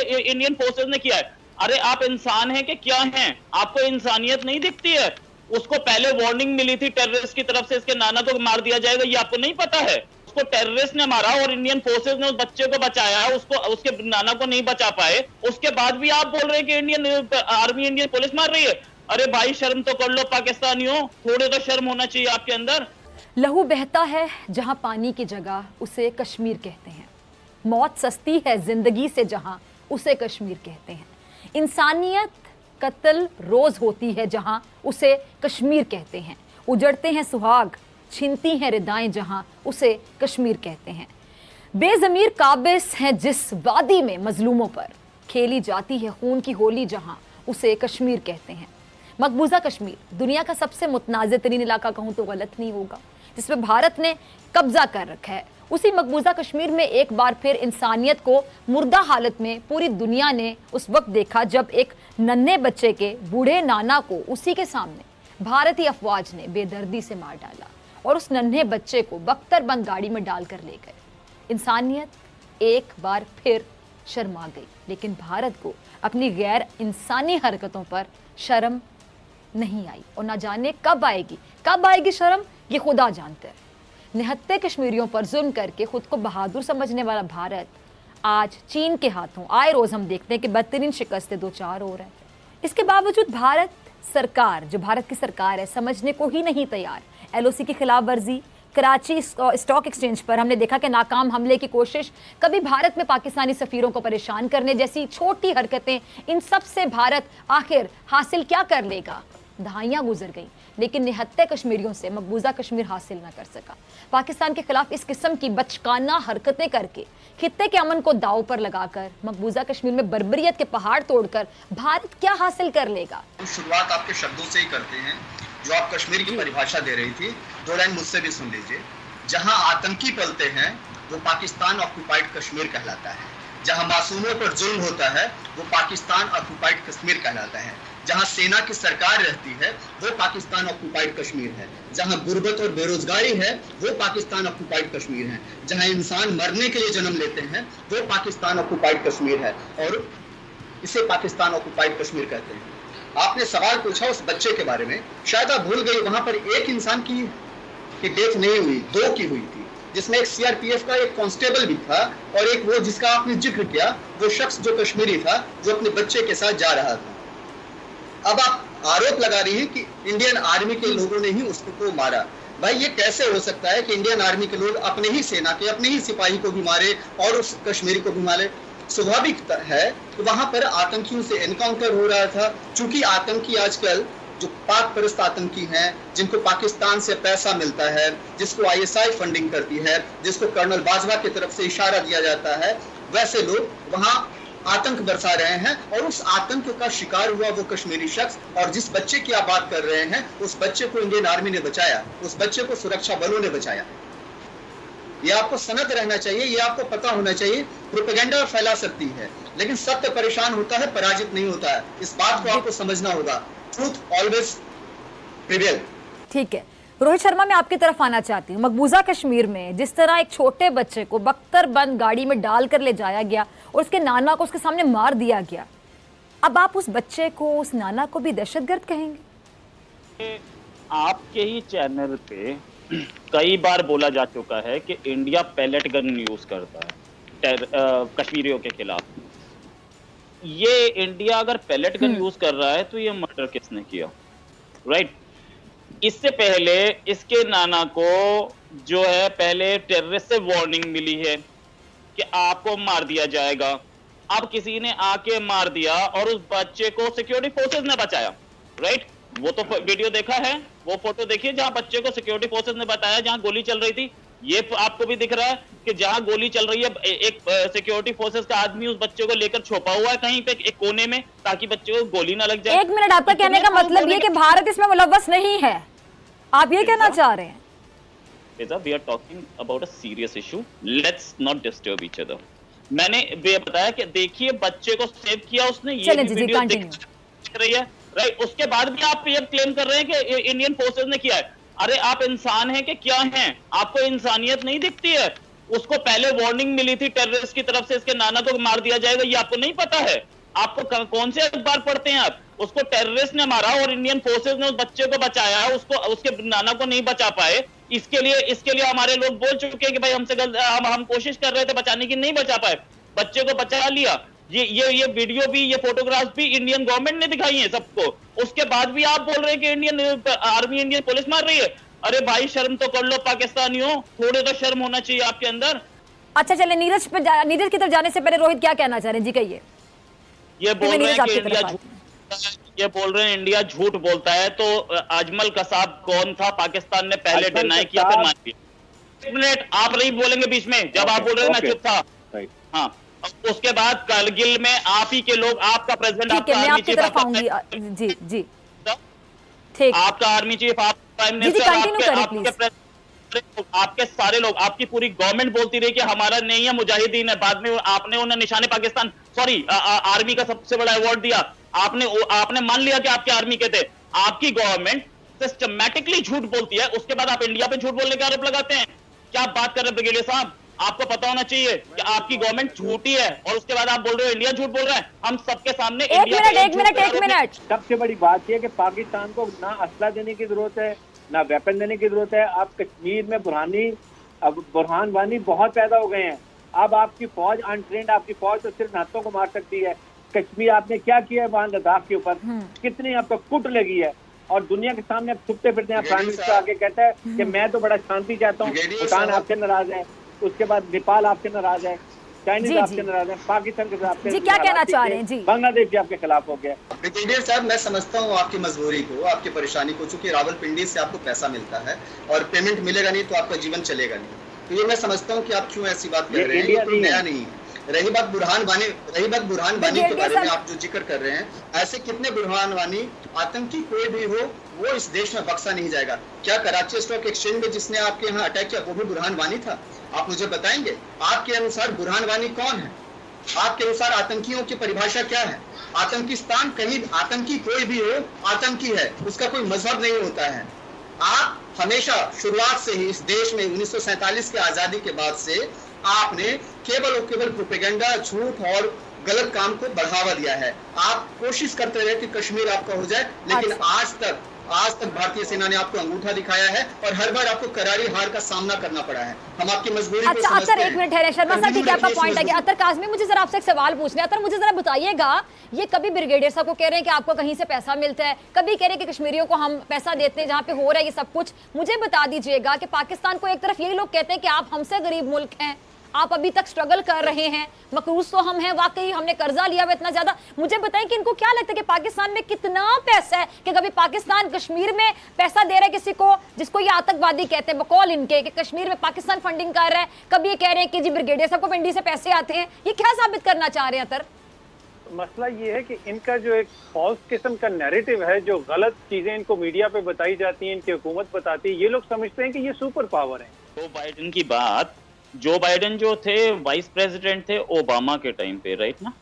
Indian forces ने किया है। अरे आप इंसान हैं कि क्या हैं? आपको इंसानियत नहीं दिखती है? उसको पहले वार्निंग मिली थी टेररिस्ट की तरफ से, इसके नाना को मार दिया जाएगा, ये आपको नहीं पता है? उसको टेररिस्ट ने मारा और इंडियन फोर्सेस ने उस बच्चे को बचाया, उसको उसके नाना को नहीं बचा पाए। उसके बाद भी आप बोल रहे हैं कि इंडियन आर्मी, इंडियन पुलिस मार रही है। अरे भाई शर्म तो कर लो पाकिस्तानियों, थोड़े तो शर्म होना चाहिए आपके अंदर। लहू बहता है जहां पानी की जगह उसे कश्मीर कहते हैं। मौत सस्ती है जिंदगी से जहां उसे कश्मीर कहते हैं। इंसानियत कत्ल रोज होती है जहां उसे कश्मीर कहते हैं। उजड़ते हैं सुहाग, छिनती हैं रिदाएं जहां उसे कश्मीर कहते हैं। बेजमीर काबिस हैं जिस वादी में मजलूमों पर खेली जाती है खून की होली जहां उसे कश्मीर कहते हैं। मकबूजा कश्मीर दुनिया का सबसे मुतनाज़ तरीन इलाका कहूँ तो गलत नहीं होगा, जिसमें भारत ने कब्जा कर रखा है। उसी मकबूजा कश्मीर में एक बार फिर इंसानियत को मुर्दा हालत में पूरी दुनिया ने उस वक्त देखा जब एक नन्हे बच्चे के बूढ़े नाना को उसी के सामने भारतीय अफवाज ने बेदर्दी से मार डाला और उस नन्हे बच्चे को बख्तरबंद गाड़ी में डालकर ले गए। इंसानियत एक बार फिर शर्मा गई, लेकिन भारत को अपनी गैर इंसानी हरकतों पर शर्म नहीं आई और ना जाने कब आएगी शर्म, ये खुदा जानते हैं। निहत्ते कश्मीरियों पर जुल्म करके खुद को बहादुर समझने वाला भारत आज चीन के हाथों आए रोज हम देखते हैं कि बदतरीन शिकस्तें दो चार हो रहा है। इसके बावजूद भारत सरकार, जो भारत की सरकार है, समझने को ही नहीं तैयार। एलओसी की खिलाफ वर्जी, कराची स्टॉक एक्सचेंज पर हमने देखा कि नाकाम हमले की कोशिश, कभी भारत में पाकिस्तानी सफीरों को परेशान करने जैसी छोटी हरकतें, इन सब से भारत आखिर हासिल क्या कर लेगा? दहाइयां गुजर गई, लेकिन निहत्ते कश्मीरियों से मकबूजा कश्मीर हासिल न कर सका। पाकिस्तान के खिलाफ इस किस्म की बचकाना हरकतें करके, खित्ते के अमन को दांव पर लगाकर, मकबूजा कश्मीर में बर्बरियत के पहाड़ तोड़कर भारत क्या हासिल कर लेगा? शुरुआत आपके शब्दों से ही करते हैं, जो आप कश्मीर की परिभाषा दे रही थी। दो लाइन मुझसे भी सुन लीजिए। जहां आतंकी पलते हैं वो पाकिस्तान ऑक्युपाइड कश्मीर कहलाता है। जहां मासूमों पर जुल्म होता है वो पाकिस्तान ऑक्युपाइड कश्मीर कहलाता है। जहां सेना की सरकार रहती है वो पाकिस्तान ऑक्युपाइड कश्मीर है। जहां गुर्बत और बेरोजगारी है वो पाकिस्तान ऑक्युपाइड कश्मीर है। जहां इंसान मरने के लिए जन्म लेते हैं वो पाकिस्तान ऑक्युपाइड कश्मीर है, और इसे पाकिस्तान ऑक्युपाइड कश्मीर कहते हैं। आपने सवाल पूछा उस बच्चे के बारे में, शायद आप भूल गई वहां पर एक इंसान की डेथ नहीं हुई, दो की हुई थी, जिसमें एक सीआरपीएफ का एक कांस्टेबल भी था और एक वो जिसका आपने जिक्र किया, वो शख्स जो कश्मीरी था, जो अपने बच्चे के साथ जा रहा था। अब आप आरोप लगा रही हैं कि इंडियन आर्मी के लोगों ने ही उसको मारा। भाई ये कैसे हो सकता है कि इंडियन आर्मी के लोग अपने ही सेना के, अपने ही सिपाही को भी मारे और उस कश्मीरी को भी मारे? स्वाभाविक है कि वहां पर आतंकियों से एनकाउंटर हो रहा था। चूंकि आतंकी आजकल जो पाक परस्त आतंकी हैं, जिनको पाकिस्तान से पैसा मिलता है, जिसको आईएसआई फंडिंग करती है, जिसको कर्नल बाजवा की तरफ से इशारा दिया जाता है, वैसे लोग वहां आतंक बरसा रहे हैं और उस आतंक का शिकार हुआ वो कश्मीरी शख्स। और जिस बच्चे की आप बात कर रहे हैं, उस बच्चे को इंडियन आर्मी ने बचाया, उस बच्चे को सुरक्षा बलों ने बचाया। ये आपको सनद रहना चाहिए, ये आपको पता होना चाहिए। प्रोपेगेंडा फैला सकती है, लेकिन सत्य परेशान होता है, पराजित नहीं होता है। इस बात को आपको समझना होगा। Truth always prevail. ठीक है, रोहित शर्मा, मैं आपकी तरफ आना चाहती हूँ। मकबूजा कश्मीर में जिस तरह एक छोटे बच्चे को बख्तरबंद गाड़ी में डालकर ले जाया गया और उसके नाना को उसके सामने मार दिया गया, अब आप उस बच्चे को, उस नाना को भी दहशतगर्द कहेंगे? आपके ही चैनल पे कई बार बोला जा चुका है कि इंडिया पैलेट गन यूज करता है कश्मीरियों के खिलाफ। ये इंडिया अगर पैलेट गन यूज कर रहा है तो ये मर्डर किसने किया? राइट। इससे पहले इसके नाना को जो है पहले टेररिस्ट से वार्निंग मिली है कि आपको मार दिया जाएगा। अब किसी ने आके मार दिया और उस बच्चे को सिक्योरिटी फोर्सेस ने बचाया। राइट, वो तो वीडियो देखा है, वो फोटो देखिए जहां बच्चे को सिक्योरिटी फोर्सेस ने बताया, जहां गोली चल रही थी। ये आपको भी दिख रहा है कि जहां गोली चल रही है एक सिक्योरिटी फोर्सेस का आदमी उस बच्चे को लेकर छुपा हुआ है कहीं पे एक कोने में, ताकि बच्चे को गोली ना लग जाए। एक मिनट, आपका कहने का मतलब ये कि भारत इसमें मुलव्वस नहीं है, आप ये कहना चाह रहे हैं? We are talking about a serious issue. Let's not disturb each other. मैंने बताया कि देखिए बच्चे को सेव किया उसने, ये वीडियो दिख रही है। राइट, उसके बाद भी आप ये क्लेम कर रहे हैं कि इंडियन फोर्सेस ने किया है। अरे आप इंसान हैं कि क्या हैं? आपको इंसानियत नहीं दिखती है? उसको पहले वार्निंग मिली थी टेररिस्ट की तरफ से, इसके नाना को मार दिया जाएगा, ये आपको नहीं पता है? आपको कौन से अखबार पढ़ते हैं आप? उसको टेररिस्ट ने मारा और इंडियन फोर्सेस ने उस बच्चे को बचाया, उसको उसके नाना को नहीं बचा पाए। इसके लिए हमारे लोग बोल चुके हैं कि भाई हम कोशिश कर रहे थे बचाने की, नहीं बचा पाए, बच्चे को बचा लिया। ये वीडियो भी, ये फोटोग्राफ भी इंडियन गवर्नमेंट ने दिखाई है सबको। उसके बाद भी आप बोल रहे हैं कि इंडियन आर्मी, इंडियन पुलिस मार रही है। अरे भाई शर्म तो कर लो पाकिस्तानियों, थोड़े तो शर्म होना चाहिए आपके अंदर। अच्छा चले नीरज की तरफ जाने से पहले रोहित क्या कहना चाह रहे हैं जी, कहिए। ये बोल रहे हैं कि इंडिया झूठ बोलता है, तो अजमल कसाब कौन था? पाकिस्तान ने पहले डिनाई किया फिर मान लिया। एक मिनट, आप नहीं बोलेंगे बीच में, जब आप बोल रहे हैं मैं चुप था। हाँ, उसके बाद करगिल में आप ही के लोग, आपका प्रेसिडेंट, आपका आर्मी चीफ, जी जी ठीक, आपका आर्मी चीफ, आप प्राइम मिनिस्टर, आपके सारे लोग, आपकी पूरी गवर्नमेंट बोलती रही कि हमारा नहीं है, मुजाहिदीन है। बाद में आपने उन्हें निशाने पाकिस्तान, सॉरी आर्मी का सबसे बड़ा अवार्ड दिया। आपने मान लिया कि आपके आर्मी के थे। आपकी गवर्नमेंट सिस्टमैटिकली झूठ बोलती है, उसके बाद आप इंडिया पे झूठ बोलने का आरोप लगाते हैं। क्या बात कर रहे हैं ब्रिगेडियर साहब? आपको पता होना चाहिए कि आपकी गवर्नमेंट झूठी है, और उसके बाद आप बोल रहे हो इंडिया झूठ बोल रहा है। हम सबके सामने एक मिनट। सबसे बड़ी बात यह है कि पाकिस्तान को ना असला देने की जरूरत है, ना वेपन देने की जरूरत है। आप कश्मीर में बुरहान वानी बहुत पैदा हो गए हैं। अब आपकी फौज अनट्रेंड, आपकी फौज तो सिर्फ हाथों को मार सकती है। कश्मीर आपने क्या किया है वहां लद्दाख के ऊपर, कितनी आपको कुट लगी है, और दुनिया के सामने आप छुपते फिरते हैं। प्राइम मिनिस्टर आके कहता है कि मैं तो बड़ा शांति चाहता हूँ, भूटान आपसे नाराज है, उसके बाद नेपाल आपसे नाराज है, चाइनीज आपसे नाराज है, पाकिस्तान के खिलाफ जी क्या कहना चाह रहे हैं जी? बांग्लादेश भी आपके खिलाफ हो गया। ब्रिगेडियर साहब, मैं समझता हूँ आपकी मजबूरी को, आपकी परेशानी को, चूंकि रावलपिंडी से आपको पैसा मिलता है और पेमेंट मिलेगा नहीं तो आपका जीवन चलेगा नहीं। तो ये मैं समझता हूँ कि आप क्यों ऐसी बात कर रहे हैं, ये कोई नया नहीं है। रही बात बुरहान वानी के बारे में आप जो जिक्र कर रहे हैं, ऐसे कितने बुरहान वानी आतंकी कोई भी हो, वो इस देश में बख्शा नहीं जाएगा। क्या कराची स्टॉक एक्सचेंज में जिसने आपके यहाँ अटैक किया वो भी बुरहान वानी था? आप मुझे बताएंगे, आपके अनुसार बुरहान वानी कौन है? आपके अनुसार आतंकियों की परिभाषा क्या है? आतंकिस्तान, कहीं आतंकी कोई भी हो, आतंकी है, उसका कोई मजहब नहीं होता है। आप हमेशा शुरुआत से ही इस देश में 1947 के आजादी के बाद से आपने केवल और केवल प्रोपेगेंडा, झूठ और गलत काम को बढ़ावा दिया है। आप कोशिश करते रहे कि कश्मीर आपका हो जाए, लेकिन आज तक भारतीय सेना ने आपको अंगूठा दिखाया है और हर बार आपको करारी हार का सामना करना पड़ा है। हम आपकी मजबूरी को समझते हैं। एक मिनट है शर्मा साहब, ठीक है आपका पॉइंट है कि अतर काज़मी, मुझे जरा आपसे एक सवाल पूछना है। अतर मुझे जरा बताइएगा, ये कभी ब्रिगेडियर साहब को कह रहे हैं कि आपको कहीं से पैसा मिलता है, कभी कह रहे हैं कि कश्मीरियों को हम पैसा देते हैं जहाँ पे हो रहा है ये सब कुछ। मुझे बता दीजिएगा कि पाकिस्तान को एक तरफ यही लोग कहते हैं कि आप हमसे गरीब मुल्क हैं, आप अभी तक स्ट्रगल कर रहे हैं, मकरूज तो हम हैं, वाकई हमने कर्जा लिया हुआ इतना ज्यादा। मुझे बताएं कि इनको क्या लगता है कि पाकिस्तान में कितना पैसा है, कि कभी पाकिस्तान कश्मीर में पैसा दे रहा है किसी को जिसको ये आतंकवादी कहते हैं, बकौल इनके कि कश्मीर में पाकिस्तान फंडिंग कर रहा है, कभी ये कह रहे हैं कि जी ब्रिगेडियर साहब को पिंडी से पैसे आते हैं। ये क्या साबित करना चाह रहे हैं अतर? मसला ये है कि इनका जो एक फॉल्स किस्म का नैरेटिव है, जो गलत चीजें इनको मीडिया पे बताई जाती हैं, इनकी हुकूमत बताती है, ये लोग समझते हैं कि ये सुपर पावर है। जो बाइडेन की बात, जो बाइडेन जो थे वाइस प्रेसिडेंट थे ओबामा के टाइम पे, राइट ना?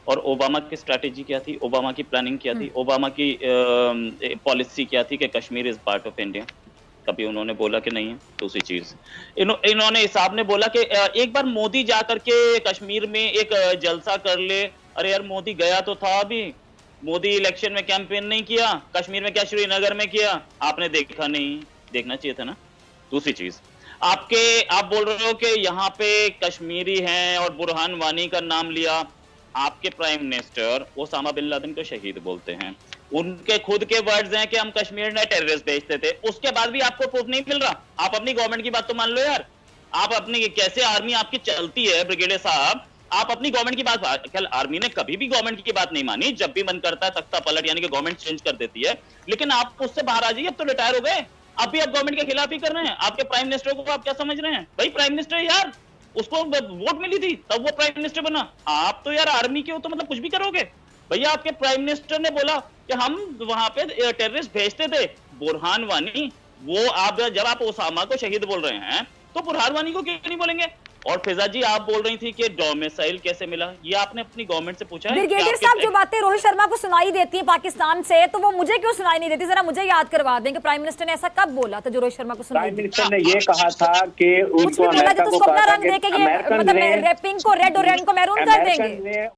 और ओबामा की स्ट्रैटेजी क्या थी, ओबामा की प्लानिंग क्या थी, ओबामा की पॉलिसी क्या थी कि Kashmir is part of India? कभी उन्होंने बोला कि नहीं है? दूसरी चीज इन्होंने हिसाब ने बोला कि एक बार मोदी जा करके कश्मीर में एक जलसा कर ले। अरे यार मोदी गया तो था, अभी मोदी इलेक्शन में कैंपेन नहीं किया, कश्मीर में क्या श्रीनगर में किया? आपने देखा नहीं, देखना चाहिए था ना। दूसरी चीज, आप बोल रहे हो कि यहाँ पे कश्मीरी हैं और बुरहान वानी का नाम लिया। आपके prime minister Osama bin Laden को शहीद बोलते हैं, उनके खुद के वर्ड्स हैं कि हम कश्मीर में टेररिस्ट भेजते थे। उसके बाद भी आपको प्रूफ नहीं मिल रहा। आप अपनी गवर्नमेंट की बात तो मान लो यार। आप अपनी कैसे आर्मी आपकी चलती है ब्रिगेडियर साहब, आप अपनी गवर्नमेंट की बात, कल आर्मी ने कभी भी गवर्नमेंट की बात नहीं मानी, जब भी मन करता है तख्ता पलट यानी कि गवर्नमेंट चेंज कर देती है। लेकिन आप उससे बाहर आ जाइए, अब तो रिटायर हो गए, अब भी आप गवर्नमेंट के खिलाफ ही कर रहे हैं। आपके प्राइम मिनिस्टर को आप क्या समझ रहे हैं? भाई प्राइम मिनिस्टर यार, उसको वोट मिली थी तब वो प्राइम मिनिस्टर बना। आप तो यार आर्मी के हो तो मतलब कुछ भी करोगे। भैया आपके प्राइम मिनिस्टर ने बोला कि हम वहां पे टेररिस्ट भेजते थे। बुरहान वानी, वो आप जब आप ओसामा को शहीद बोल रहे हैं तो बुरहान वानी को क्यों नहीं बोलेंगे? और फिजा जी, आप बोल रही थी कि डोमिसाइल कैसे मिला, ये आपने अपनी गवर्नमेंट से पूछा है? ब्रिगेडियर साहब, जो बातें रोहित शर्मा को सुनाई देती हैं पाकिस्तान से, तो वो मुझे क्यों सुनाई नहीं देती? जरा मुझे याद करवा दें कि प्राइम मिनिस्टर ने ऐसा कब बोला था जो रोहित शर्मा को सुनाई प्राइम दी? मिनिस्टर ने ये कहा था कि कुछ भी उनको बोला अमेरिका तो को उसको अपना कहा था रंग दे के ये अमेरिकन मतलब ने रैपिंग को रेड और रेड को मैरून कर देंगे।